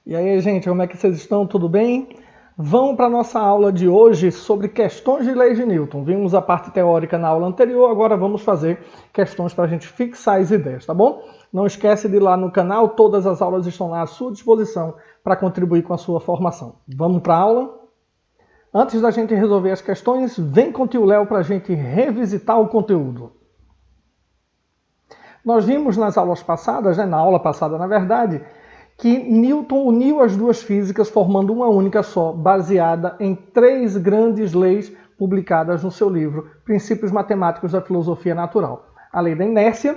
E aí, gente, como é que vocês estão? Tudo bem? Vamos para a nossa aula de hoje sobre questões de leis de Newton. Vimos a parte teórica na aula anterior, agora vamos fazer questões para a gente fixar as ideias, tá bom? Não esquece de ir lá no canal, todas as aulas estão lá à sua disposição para contribuir com a sua formação. Vamos para a aula? Antes da gente resolver as questões, vem com o tio Léo para a gente revisitar o conteúdo. Nós vimos nas aulas passadas, na aula passada na verdade, que Newton uniu as duas físicas formando uma única só, baseada em três grandes leis publicadas no seu livro Princípios Matemáticos da Filosofia Natural. A lei da inércia,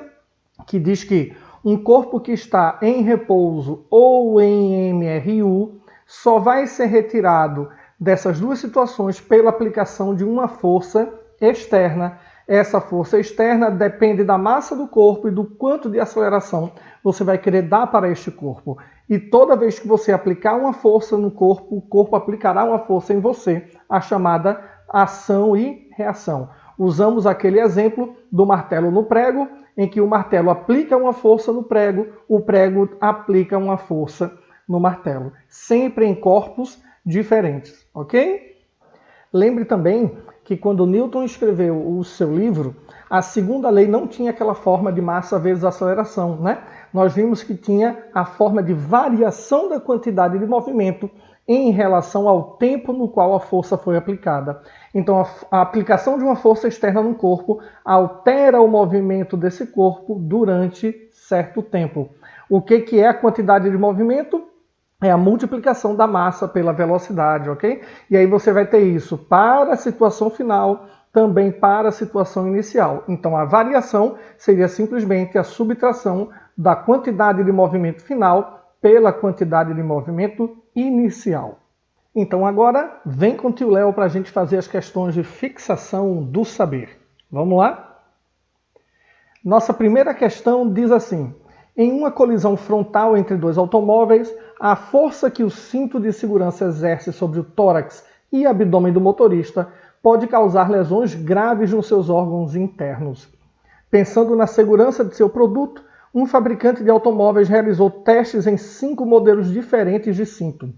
que diz que um corpo que está em repouso ou em MRU só vai ser retirado dessas duas situações pela aplicação de uma força externa. Essa força externa depende da massa do corpo e do quanto de aceleração você vai querer dar para este corpo. E toda vez que você aplicar uma força no corpo, o corpo aplicará uma força em você, a chamada ação e reação. Usamos aquele exemplo do martelo no prego, em que o martelo aplica uma força no prego, o prego aplica uma força no martelo, sempre em corpos diferentes, ok? Lembre também que quando Newton escreveu o seu livro, a segunda lei não tinha aquela forma de massa vezes aceleração, né? Nós vimos que tinha a forma de variação da quantidade de movimento em relação ao tempo no qual a força foi aplicada. Então, a aplicação de uma força externa no corpo altera o movimento desse corpo durante certo tempo. O que é a quantidade de movimento? É a multiplicação da massa pela velocidade, ok? E aí você vai ter isso para a situação final, também para a situação inicial. Então a variação seria simplesmente a subtração da quantidade de movimento final pela quantidade de movimento inicial. Então agora vem com o tio Léo para a gente fazer as questões de fixação do saber. Vamos lá? Nossa primeira questão diz assim: em uma colisão frontal entre dois automóveis, a força que o cinto de segurança exerce sobre o tórax e abdômen do motorista pode causar lesões graves nos seus órgãos internos. Pensando na segurança de seu produto, um fabricante de automóveis realizou testes em 5 modelos diferentes de cinto.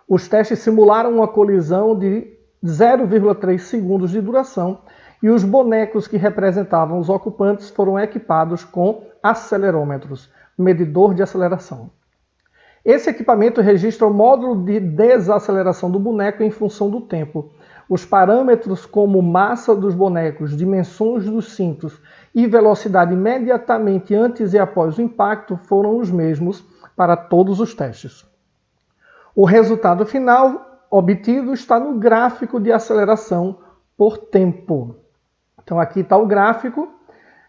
Os testes simularam uma colisão de 0,3 segundos de duração e os bonecos que representavam os ocupantes foram equipados com acelerômetros, medidor de aceleração. Esse equipamento registra o módulo de desaceleração do boneco em função do tempo. Os parâmetros como massa dos bonecos, dimensões dos cintos e velocidade imediatamente antes e após o impacto foram os mesmos para todos os testes. O resultado final obtido está no gráfico de aceleração por tempo. Então aqui está o gráfico,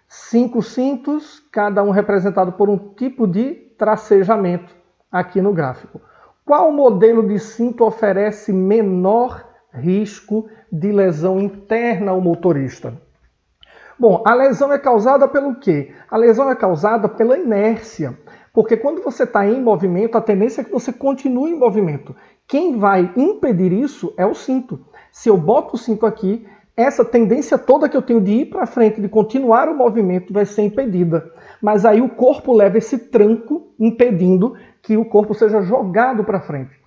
5 cintos, cada um representado por um tipo de tracejamento aqui no gráfico. Qual modelo de cinto oferece menor risco de lesão interna ao motorista? Bom, a lesão é causada pelo quê? A lesão é causada pela inércia, porque quando você está em movimento, a tendência é que você continue em movimento. Quem vai impedir isso é o cinto. Se eu boto o cinto aqui, essa tendência toda que eu tenho de ir para frente, de continuar o movimento, vai ser impedida. Mas aí o corpo leva esse tranco, impedindo que o corpo seja jogado para frente.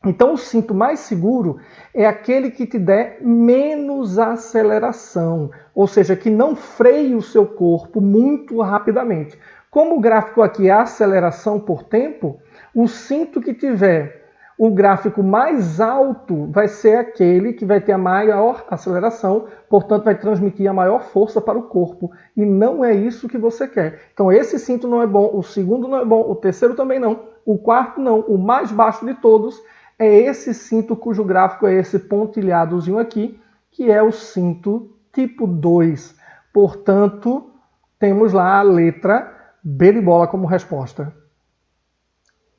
Então o cinto mais seguro é aquele que te der menos aceleração, ou seja, que não freie o seu corpo muito rapidamente. Como o gráfico aqui é aceleração por tempo, o cinto que tiver o gráfico mais alto vai ser aquele que vai ter a maior aceleração, portanto vai transmitir a maior força para o corpo. E não é isso que você quer. Então esse cinto não é bom, o segundo não é bom, o terceiro também não, o quarto não. O mais baixo de todos é esse cinto cujo gráfico é esse pontilhadozinho aqui, que é o cinto tipo 2. Portanto, temos lá a letra B de bola como resposta.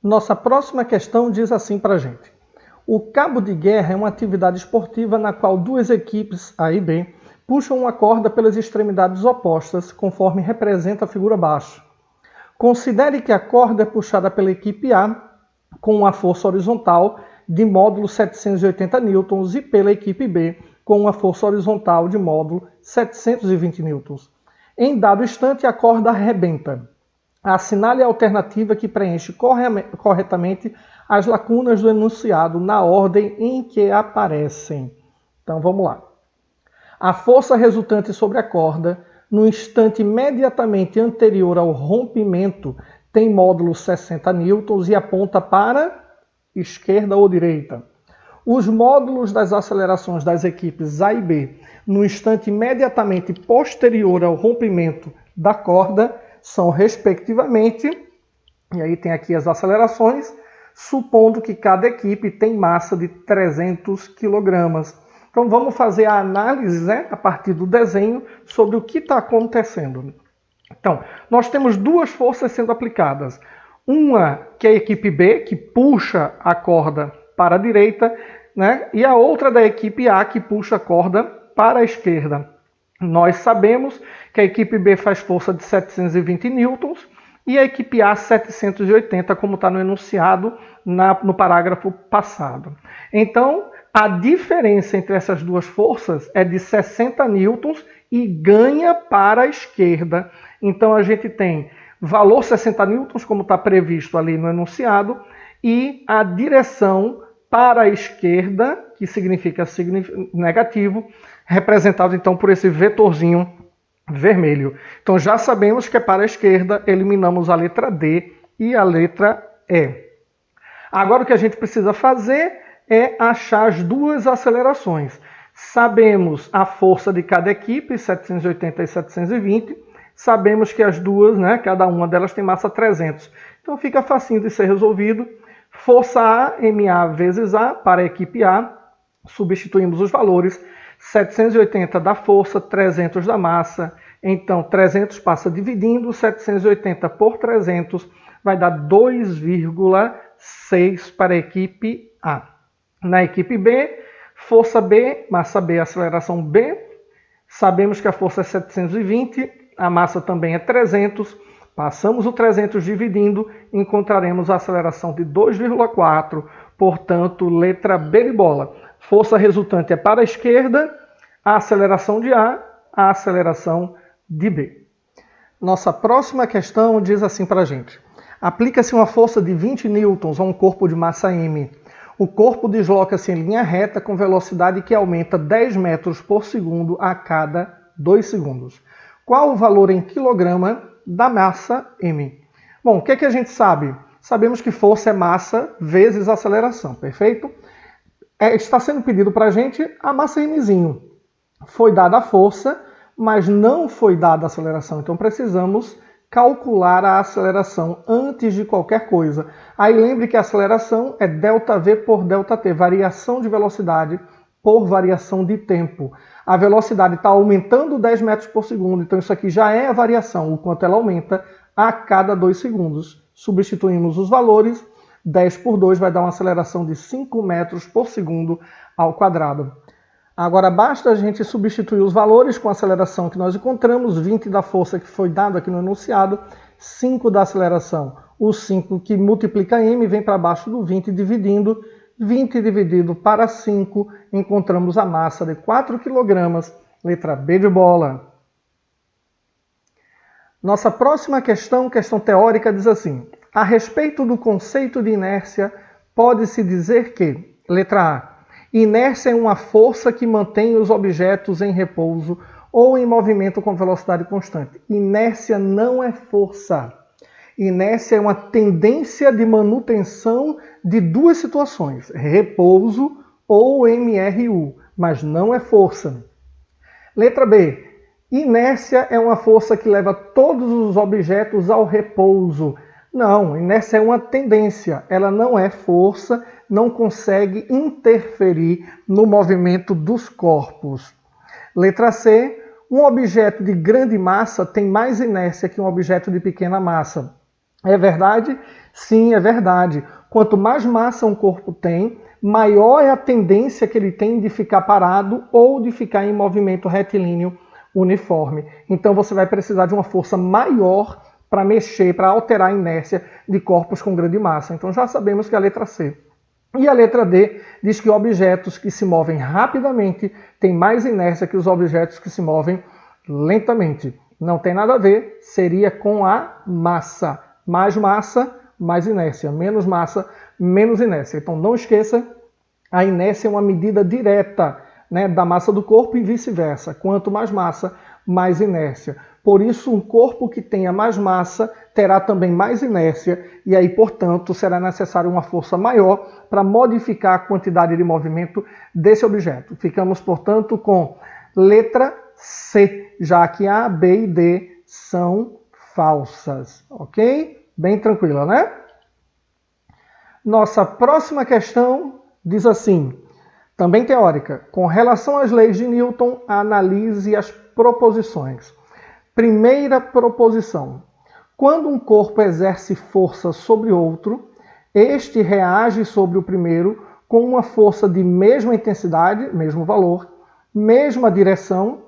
Nossa próxima questão diz assim para a gente: o cabo de guerra é uma atividade esportiva na qual duas equipes, A e B, puxam uma corda pelas extremidades opostas, conforme representa a figura abaixo. Considere que a corda é puxada pela equipe A com uma força horizontal de módulo 780 newtons e pela equipe B com uma força horizontal de módulo 720 newtons. Em dado instante, a corda arrebenta. Assinale a alternativa que preenche corretamente as lacunas do enunciado na ordem em que aparecem. Então vamos lá. A força resultante sobre a corda, no instante imediatamente anterior ao rompimento, tem módulo 60 newtons e aponta para esquerda ou direita. Os módulos das acelerações das equipes A e B, no instante imediatamente posterior ao rompimento da corda, são respectivamente, e aí tem aqui as acelerações, supondo que cada equipe tem massa de 300 kg. Então vamos fazer a análise, né, a partir do desenho sobre o que está acontecendo. Então, nós temos duas forças sendo aplicadas. Uma que é a equipe B, que puxa a corda para a direita, né, e a outra da equipe A, que puxa a corda para a esquerda. Nós sabemos que a equipe B faz força de 720 newtons e a equipe A 780, como está no enunciado no parágrafo passado. Então, a diferença entre essas duas forças é de 60 newtons e ganha para a esquerda. Então, a gente tem valor 60 newtons, como está previsto ali no enunciado, e a direção para a esquerda, que significa negativo, representado então por esse vetorzinho vermelho. Então já sabemos que é para a esquerda, eliminamos a letra D e a letra E. Agora o que a gente precisa fazer é achar as duas acelerações. Sabemos a força de cada equipe, 780 e 720. Sabemos que as duas, né, cada uma delas tem massa 300. Então fica facinho de ser resolvido. Força A, MA vezes A, para a equipe A. Substituímos os valores. 780 da força, 300 da massa. Então 300 passa dividindo. 780 por 300 vai dar 2,6 para a equipe A. Na equipe B, força B, massa B, aceleração B. Sabemos que a força é 720, a massa também é 300. Passamos o 300 dividindo, encontraremos a aceleração de 2,4. Portanto, letra B de bola. Força resultante é para a esquerda, a aceleração de A, a aceleração de B. Nossa próxima questão diz assim para a gente. Aplica-se uma força de 20 newtons a um corpo de massa M. O corpo desloca-se em linha reta com velocidade que aumenta 10 metros por segundo a cada 2 segundos. Qual o valor em quilograma da massa M? Bom, o que é que a gente sabe? Sabemos que força é massa vezes aceleração, perfeito? Está sendo pedido para a gente a massa Mzinho. Foi dada a força, mas não foi dada a aceleração. Então precisamos calcular a aceleração antes de qualquer coisa. Aí lembre que a aceleração é ΔV por ΔT, variação de velocidade por variação de tempo. A velocidade está aumentando 10 metros por segundo, então isso aqui já é a variação, o quanto ela aumenta a cada 2 segundos. Substituímos os valores, 10 por 2 vai dar uma aceleração de 5 metros por segundo ao quadrado. Agora basta a gente substituir os valores com a aceleração que nós encontramos, 20 da força que foi dado aqui no enunciado, 5 da aceleração. O 5 que multiplica m vem para baixo do 20 dividindo, 20 dividido para 5, encontramos a massa de 4 kg, letra B de bola. Nossa próxima questão teórica, diz assim. A respeito do conceito de inércia, pode-se dizer que, letra A, inércia é uma força que mantém os objetos em repouso ou em movimento com velocidade constante. Inércia não é força. Inércia é uma tendência de manutenção de duas situações, repouso ou MRU, mas não é força. Letra B. Inércia é uma força que leva todos os objetos ao repouso. Não, inércia é uma tendência, ela não é força, não consegue interferir no movimento dos corpos. Letra C. Um objeto de grande massa tem mais inércia que um objeto de pequena massa. É verdade? Sim, é verdade. Quanto mais massa um corpo tem, maior é a tendência que ele tem de ficar parado ou de ficar em movimento retilíneo uniforme. Então você vai precisar de uma força maior para mexer, para alterar a inércia de corpos com grande massa. Então já sabemos que é a letra C. E a letra D diz que objetos que se movem rapidamente têm mais inércia que os objetos que se movem lentamente. Não tem nada a ver, seria com a massa. Mais massa, mais inércia. Menos massa, menos inércia. Então não esqueça, a inércia é uma medida direta, né, da massa do corpo e vice-versa. Quanto mais massa, mais inércia. Por isso, um corpo que tenha mais massa terá também mais inércia e aí, portanto, será necessária uma força maior para modificar a quantidade de movimento desse objeto. Ficamos, portanto, com letra C, já que A, B e D são falsas, ok? Bem tranquila, né? Nossa próxima questão diz assim, também teórica, com relação às leis de Newton, analise as proposições. Primeira proposição. Quando um corpo exerce força sobre outro, este reage sobre o primeiro com uma força de mesma intensidade, mesmo valor, mesma direção,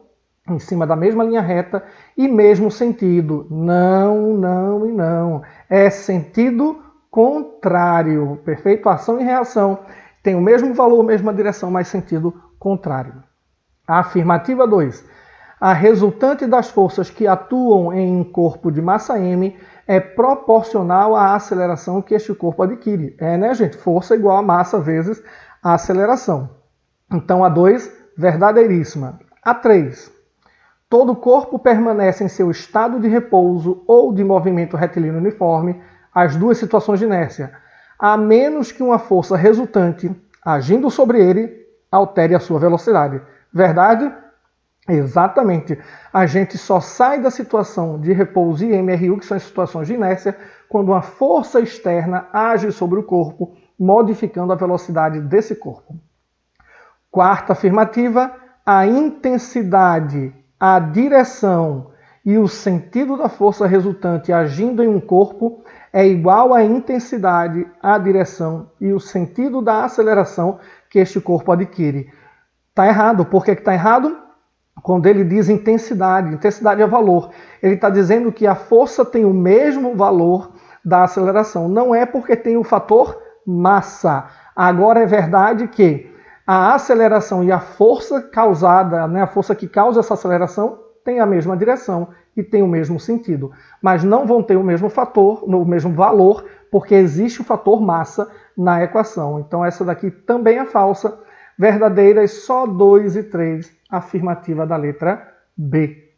em cima da mesma linha reta e mesmo sentido. Não, não e não. É sentido contrário. Perfeito? Ação e reação. Tem o mesmo valor, mesma direção, mas sentido contrário. Afirmativa 2. A resultante das forças que atuam em um corpo de massa m é proporcional à aceleração que este corpo adquire. Né, gente? Força igual a massa vezes a aceleração. Então, a 2, verdadeiríssima. A 3. Todo corpo permanece em seu estado de repouso ou de movimento retilíneo uniforme, as duas situações de inércia, a menos que uma força resultante, agindo sobre ele, altere a sua velocidade. Verdade? Exatamente. A gente só sai da situação de repouso e MRU, que são as situações de inércia, quando uma força externa age sobre o corpo, modificando a velocidade desse corpo. Quarta afirmativa, a intensidade, a direção e o sentido da força resultante agindo em um corpo é igual à intensidade, à direção e o sentido da aceleração que este corpo adquire. Está errado. Por que está errado? Quando ele diz intensidade, intensidade é valor. Ele está dizendo que a força tem o mesmo valor da aceleração. Não é porque tem o fator massa. Agora é verdade que a aceleração e a força causada, né, a força que causa essa aceleração, tem a mesma direção e tem o mesmo sentido. Mas não vão ter o mesmo fator, o mesmo valor, porque existe o fator massa na equação. Então essa daqui também é falsa. Verdadeiras só 2 e 3, afirmativa da letra B.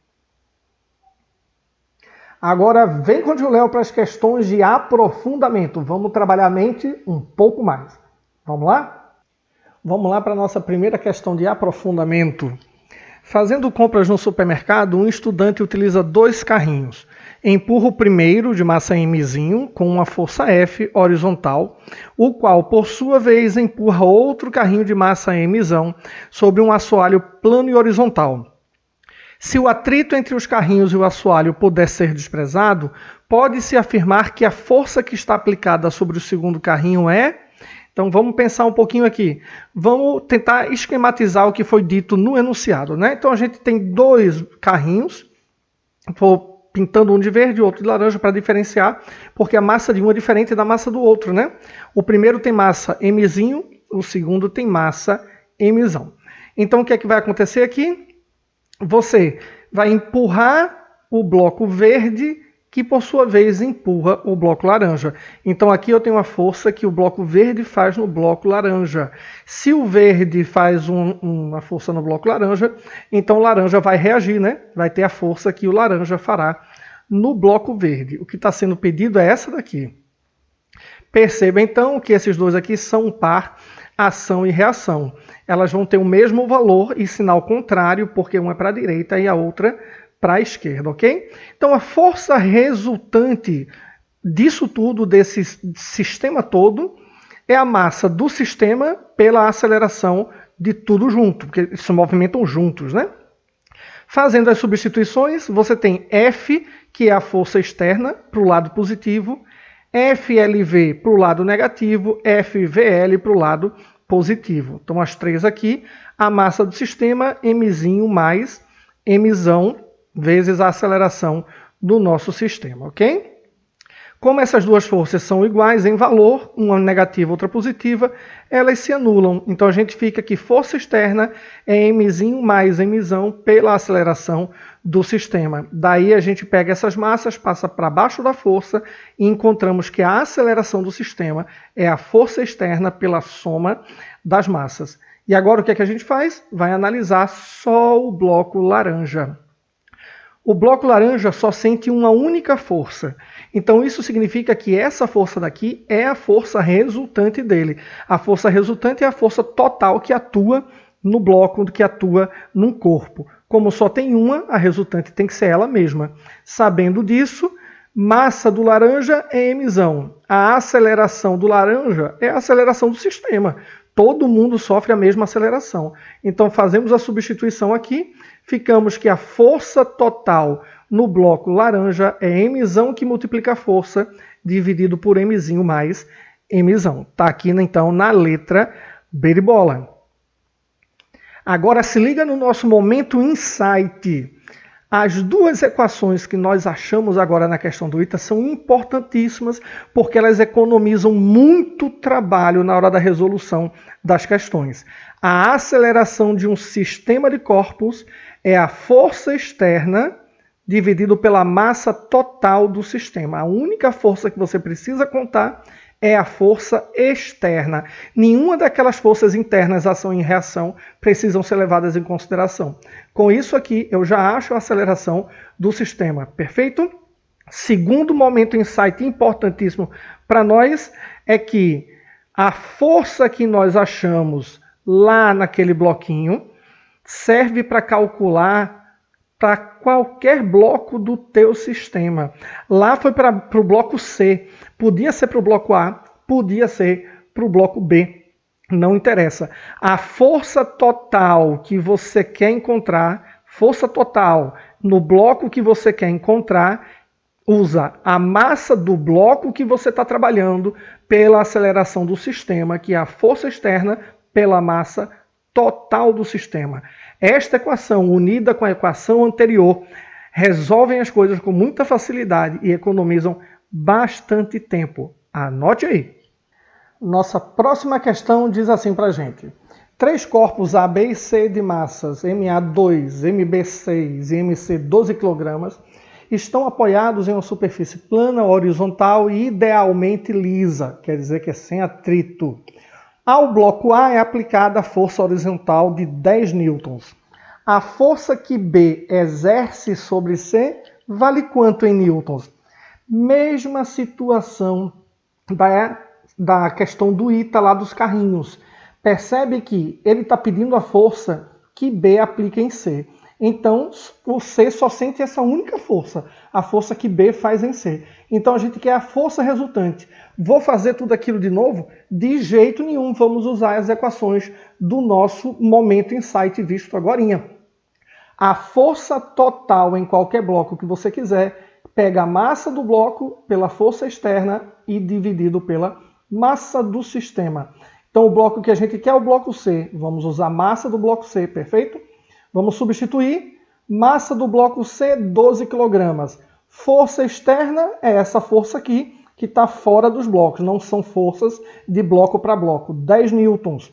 Agora vem com o Tio Léo para as questões de aprofundamento. Vamos trabalhar a mente um pouco mais. Vamos lá? Vamos lá para a nossa primeira questão de aprofundamento. Fazendo compras no supermercado, um estudante utiliza 2 carrinhos. Empurra o primeiro, de massa mzinho, com uma força F horizontal, o qual, por sua vez, empurra outro carrinho de massa mzão sobre um assoalho plano e horizontal. Se o atrito entre os carrinhos e o assoalho puder ser desprezado, pode-se afirmar que a força que está aplicada sobre o segundo carrinho é... Então vamos pensar um pouquinho aqui. Vamos tentar esquematizar o que foi dito no enunciado, né? Então a gente tem 2 carrinhos, vou pintando um de verde e outro de laranja para diferenciar, porque a massa de um é diferente da massa do outro, né? O primeiro tem massa mzinho, o segundo tem massa mzão. Então o que é que vai acontecer aqui? Você vai empurrar o bloco verde, que por sua vez empurra o bloco laranja. Então aqui eu tenho uma força que o bloco verde faz no bloco laranja. Se o verde faz uma força no bloco laranja, então o laranja vai reagir, né? Vai ter a força que o laranja fará no bloco verde. O que está sendo pedido é essa daqui. Perceba então que esses 2 aqui são um par, ação e reação. Elas vão ter o mesmo valor e sinal contrário, porque uma é para a direita e a outra para a esquerda, ok? Então a força resultante disso tudo, desse sistema todo, é a massa do sistema pela aceleração de tudo junto, porque eles se movimentam juntos, né? Fazendo as substituições, você tem F, que é a força externa, para o lado positivo, FLV para o lado negativo, FVL para o lado positivo. Então as 3 aqui, a massa do sistema, mzinho mais mzão, vezes a aceleração do nosso sistema, ok? Como essas duas forças são iguais em valor, uma negativa, outra positiva, elas se anulam. Então a gente fica que força externa é mzinho mais mzão pela aceleração do sistema. Daí a gente pega essas massas, passa para baixo da força e encontramos que a aceleração do sistema é a força externa pela soma das massas. E agora o que é que a gente faz? Vai analisar só o bloco laranja. O bloco laranja só sente uma única força. Então isso significa que essa força daqui é a força resultante dele. A força resultante é a força total que atua no bloco, que atua num corpo. Como só tem uma, a resultante tem que ser ela mesma. Sabendo disso, massa do laranja é mzão. A aceleração do laranja é a aceleração do sistema. Todo mundo sofre a mesma aceleração. Então fazemos a substituição aqui, ficamos que a força total no bloco laranja é mzão que multiplica a força dividido por mzinho mais mzão. Está aqui então na letra B de bola. Agora se liga no nosso momento insight. As duas equações que nós achamos agora na questão do ITA são importantíssimas porque elas economizam muito trabalho na hora da resolução das questões. A aceleração de um sistema de corpos é a força externa dividido pela massa total do sistema. A única força que você precisa contar é a força externa. Nenhuma daquelas forças internas, ação e reação, precisam ser levadas em consideração. Com isso aqui, eu já acho a aceleração do sistema. Perfeito? Segundo momento insight importantíssimo para nós é que a força que nós achamos lá naquele bloquinho serve para calcular para qualquer bloco do teu sistema. Lá foi para o bloco C. Podia ser para o bloco A, podia ser para o bloco B. Não interessa. A força total que você quer encontrar, força total no bloco que você quer encontrar, usa a massa do bloco que você está trabalhando pela aceleração do sistema, que é a força externa pela massa total do sistema. Esta equação, unida com a equação anterior, resolvem as coisas com muita facilidade e economizam bastante tempo. Anote aí. Nossa próxima questão diz assim para a gente. 3 corpos A, B e C de massas MA2, MB6 e MC 12 kg estão apoiados em uma superfície plana, horizontal e idealmente lisa, quer dizer que é sem atrito. Ao bloco A é aplicada a força horizontal de 10 newtons. A força que B exerce sobre C vale quanto em newtons? Mesma situação da questão do ITA lá dos carrinhos. Percebe que ele está pedindo a força que B aplica em C. Então, o C só sente essa única força, a força que B faz em C. Então, a gente quer a força resultante. Vou fazer tudo aquilo de novo? De jeito nenhum, vamos usar as equações do nosso momento insight visto agorinha. A força total em qualquer bloco que você quiser, pega a massa do bloco pela força externa e dividido pela massa do sistema. Então, o bloco que a gente quer é o bloco C. Vamos usar a massa do bloco C, perfeito? Vamos substituir. Massa do bloco C, 12 kg. Força externa é essa força aqui, que está fora dos blocos. Não são forças de bloco para bloco. 10 newtons.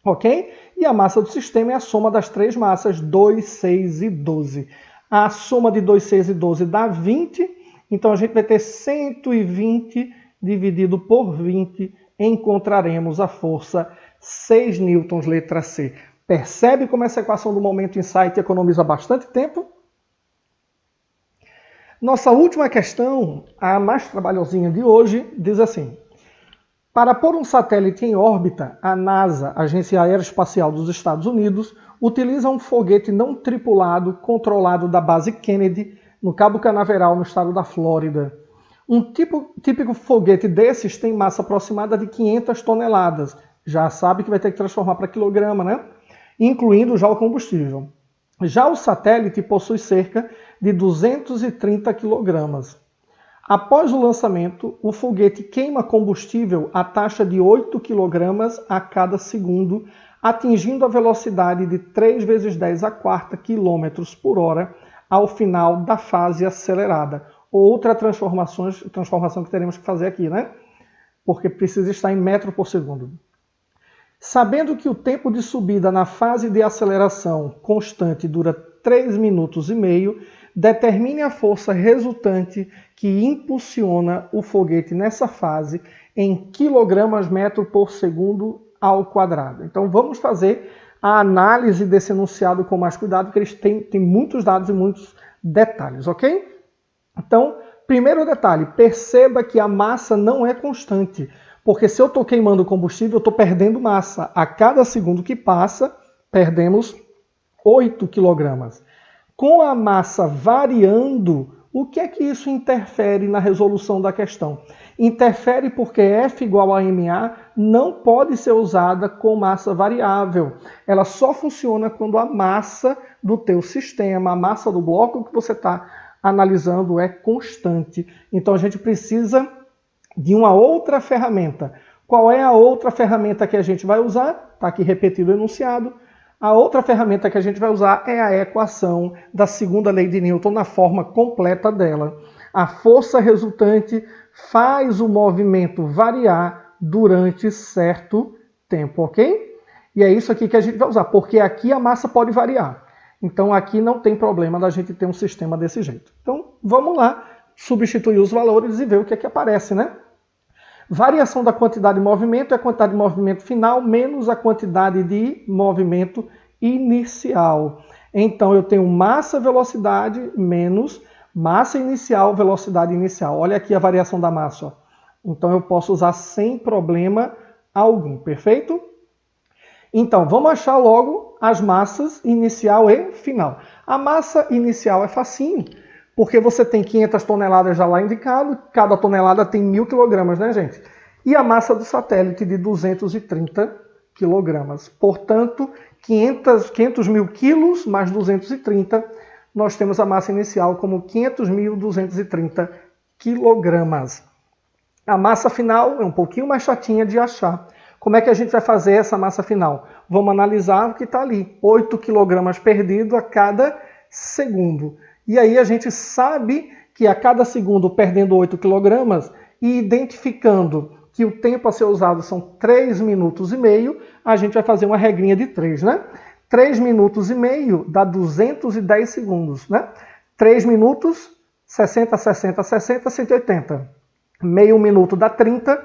Ok? E a massa do sistema é a soma das 3 massas, 2, 6 e 12. A soma de 2, 6 e 12 dá 20. Então, a gente vai ter 120 dividido por 20. Encontraremos a força 6 newtons, letra C. Percebe como essa equação do momento insight economiza bastante tempo? Nossa última questão, a mais trabalhosinha de hoje, diz assim. Para pôr um satélite em órbita, a NASA, Agência Aeroespacial dos Estados Unidos, utiliza um foguete não tripulado controlado da base Kennedy, no Cabo Canaveral, no estado da Flórida. Um típico foguete desses tem massa aproximada de 500 toneladas. Já sabe que vai ter que transformar para quilograma, né? Incluindo já o combustível. Já o satélite possui cerca de 230 kg. Após o lançamento, o foguete queima combustível a taxa de 8 kg a cada segundo, atingindo a velocidade de 3 vezes 10 a quarta km por hora ao final da fase acelerada. outra transformação que teremos que fazer aqui, né? Porque precisa estar em metro por segundo. Sabendo que o tempo de subida na fase de aceleração constante dura 3 minutos e meio, determine a força resultante que impulsiona o foguete nessa fase em kg/m por segundo ao quadrado. Então vamos fazer a análise desse enunciado com mais cuidado, porque eles têm muitos dados e muitos detalhes, ok? Então, primeiro detalhe, perceba que a massa não é constante, porque se eu estou queimando combustível, eu estou perdendo massa. A cada segundo que passa, perdemos 8 kg. Com a massa variando, o que é que isso interfere na resolução da questão? Interfere porque F igual a MA não pode ser usada com massa variável. Ela só funciona quando a massa do teu sistema, a massa do bloco que você está analisando é constante. Então a gente precisa de uma outra ferramenta. Qual é a outra ferramenta que a gente vai usar? Está aqui repetido o enunciado. A outra ferramenta que a gente vai usar é a equação da segunda lei de Newton na forma completa dela. A força resultante faz o movimento variar durante certo tempo, ok? E é isso aqui que a gente vai usar, porque aqui a massa pode variar. Então aqui não tem problema da gente ter um sistema desse jeito. Então vamos lá substituir os valores e ver o que é que aparece, né? Variação da quantidade de movimento é a quantidade de movimento final menos a quantidade de movimento inicial. Então eu tenho massa, velocidade menos massa inicial, velocidade inicial. Olha aqui a variação da massa. Ó. Então eu posso usar sem problema algum, perfeito? Então vamos achar logo as massas inicial e final. A massa inicial é facinho, porque você tem 500 toneladas já lá indicado, cada tonelada tem 1.000 kg, né, gente? E a massa do satélite de 230 kg. Portanto, 500 mil quilos mais 230, nós temos a massa inicial como 500.230 kg. A massa final é um pouquinho mais chatinha de achar. Como é que a gente vai fazer essa massa final? Vamos analisar o que está ali. 8 kg perdido a cada segundo. E aí a gente sabe que a cada segundo perdendo 8 kg e identificando que o tempo a ser usado são 3 minutos e meio, a gente vai fazer uma regrinha de 3, né? 3 minutos e meio dá 210 segundos, né? 3 minutos, 60, 60, 60, 180. Meio minuto dá 30,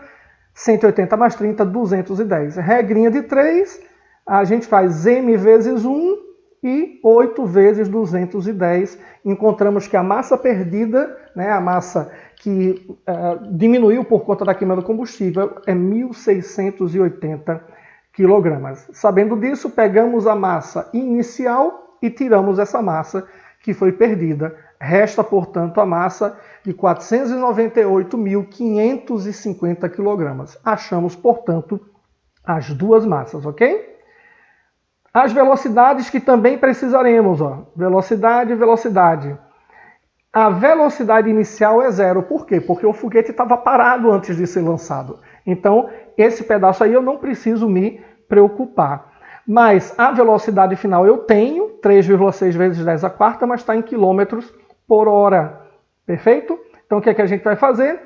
180 mais 30, 210. Regrinha de 3, a gente faz m vezes 1 e 8 vezes 210. Encontramos que a massa perdida, né, a massa que diminuiu por conta da queima do combustível, é 1.680 kg. Sabendo disso, pegamos a massa inicial e tiramos essa massa que foi perdida. Resta, portanto, a massa de 498.550 kg. Achamos, portanto, as duas massas, ok? As velocidades que também precisaremos, ó. Velocidade, velocidade. A velocidade inicial é 0. Por quê? Porque o foguete estava parado antes de ser lançado. Então, esse pedaço aí eu não preciso me preocupar. Mas a velocidade final eu tenho, 3,6 vezes 10 a quarta, mas está em quilômetros por hora. Perfeito? Então, o que é que a gente vai fazer?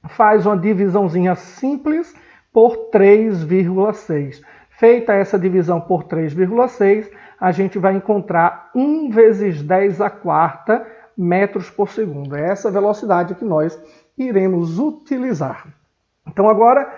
Faz uma divisãozinha simples por 3,6. Feita essa divisão por 3,6, a gente vai encontrar 1 vezes 10 a quarta metros por segundo. É essa velocidade que nós iremos utilizar. Então agora,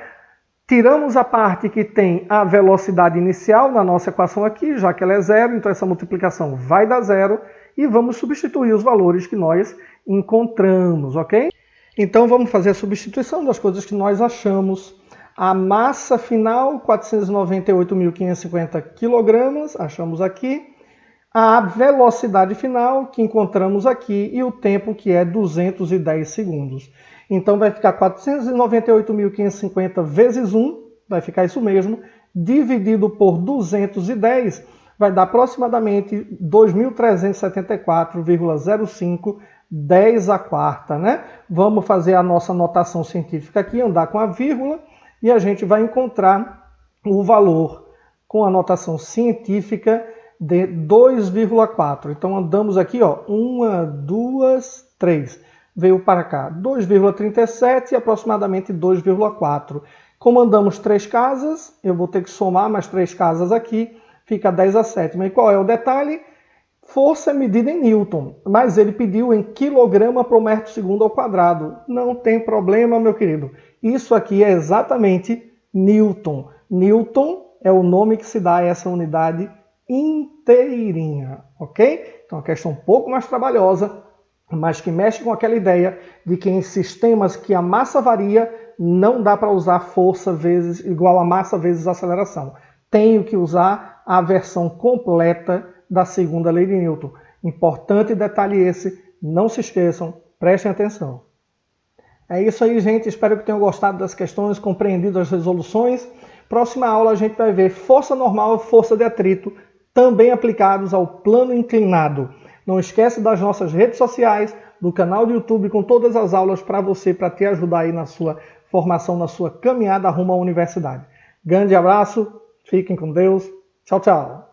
tiramos a parte que tem a velocidade inicial na nossa equação aqui, já que ela é 0, então essa multiplicação vai dar 0, e vamos substituir os valores que nós encontramos, ok? Então vamos fazer a substituição das coisas que nós achamos. A massa final, 498.550 kg, achamos aqui. A velocidade final, que encontramos aqui, e o tempo, que é 210 segundos. Então vai ficar 498.550 vezes 1, vai ficar isso mesmo, dividido por 210, vai dar aproximadamente 2.374,05, 10 a quarta, né? Vamos fazer a nossa notação científica aqui, andar com a vírgula, e a gente vai encontrar o valor com a notação científica de 2,4. Então andamos aqui, ó, 1, 2, 3. veio para cá 2,37 e aproximadamente 2,4. Como andamos 3 casas, eu vou ter que somar mais 3 casas aqui, fica 10 a sétima. E qual é o detalhe? Força é medida em Newton, mas ele pediu em quilograma por metro segundo ao quadrado. Não tem problema, meu querido. Isso aqui é exatamente Newton. Newton é o nome que se dá a essa unidade inteirinha, ok? Então, a questão um pouco mais trabalhosa, mas que mexe com aquela ideia de que em sistemas que a massa varia, não dá para usar força vezes igual a massa vezes aceleração. Tenho que usar a versão completa da segunda lei de Newton. Importante detalhe esse, não se esqueçam, prestem atenção. É isso aí, gente. Espero que tenham gostado das questões, compreendido as resoluções. Próxima aula a gente vai ver força normal e força de atrito, também aplicados ao plano inclinado. Não esquece das nossas redes sociais, do canal do YouTube com todas as aulas para você, para te ajudar aí na sua formação, na sua caminhada rumo à universidade. Grande abraço, fiquem com Deus. Tchau, tchau.